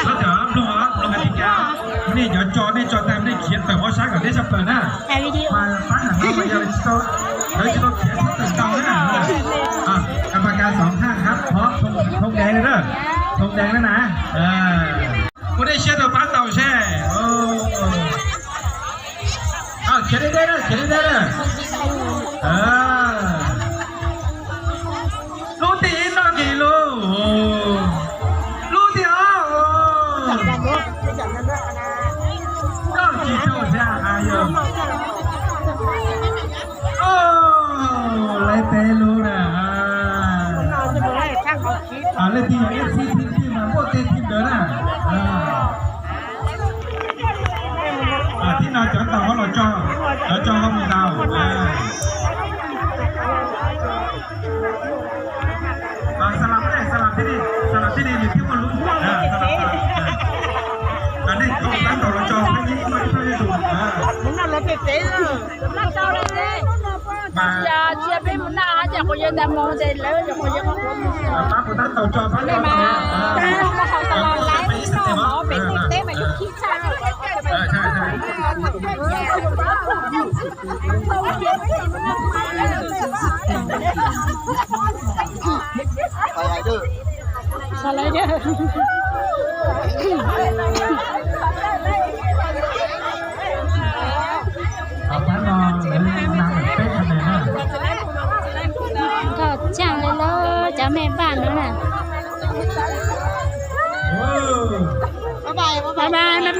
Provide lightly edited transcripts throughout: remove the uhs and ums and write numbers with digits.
แล้วเดี๋ยวลงกติกานี่เดี๋ยวจอตามได้เขียนแต่ว่าช้ากับได้จะเปิดหน้าถ่ายวิดีโอมาตั้งหันมาไปยังจะเขียนตั้งเตาหน้ากรรมการสองท่านครับเพราะธงแดงเลยเด้อธงแดงแล้วนะกูได้เชียร์ตัวป้าเต่าแช่เขียนได้เลยรู้ตีนอนกี่รู้ตีอ๋อก็กี่โจ้ใช่อายุโอ้ไรเตลูนะเล่นทีมทีมมาพวกเต้นทีมเดินน่ะที่นอนจอดต่อว่าเราจอเขามีดาวสลับที่นี่หรือที่มันรู้สลับอันนี้เขาตั้งต่อเราจอให้ยิ่งไม่ช่วยดูมึงน่าเราเตะเลยน่าเจ้าเลยchia bên muốn nào chẳng có dân đam mô gì lớn chẳng có dân không cóป้าผมตั้งต่อจอป้าเลยมาเป็นเต้มาอยู่ขี้ชาใช่สไลเดอร์ป้านอนนางแบบเป๊ะขนาดนั้นก็ช่างเลยเลยจะแม่บ้านแล้วน่ะ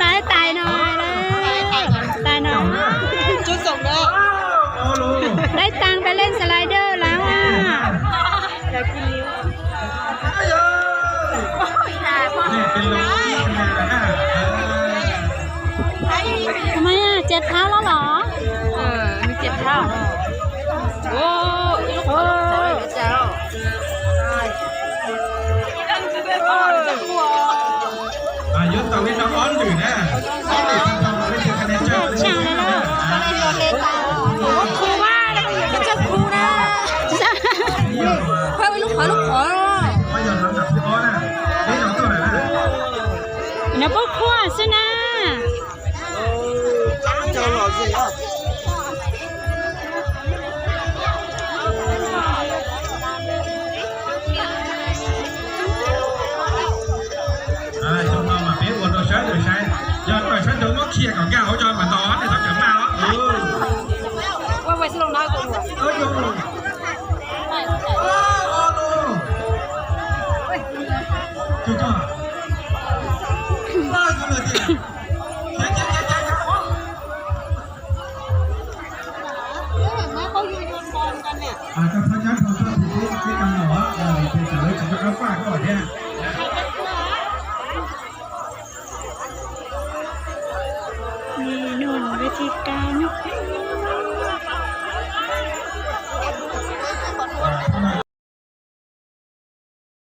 บายตายหน่อยเลยตายหน่อยจุดส่งเลยได้ตังไปเล่นสไลเดอร์แล้วอ่ะอยากกินนิ้วนี่เป็นลมทำไมอ่ะเจ็บเท้าแล้วเหรอมีเจ็บเท้าโอ้เจ้าเยอะต่อวินร้อนอยู่นะทำไม่ถึงคะแนนเจ้าช่างเลยนะครูว่าแล้วก็จะครูนะ快为ลูกขอไม่ยอมรับพี่บอสนะไม่ยอมตัวไหนนะนะพวกครูสินะเจ้าหล่อสิchúng ta mà biết buồn đồ sáng rồi sai giờ phải sáng chúng nó chia cả gạo cho mà đó thì nó chẳng nào á quay quay xin lỗi nói cùng chú cho ba cái lời gì các thầy giáo không cho thì cái căn đó thì trả lời chỉ cho các bạn hỏi nhaนี่นู่นวิธีการ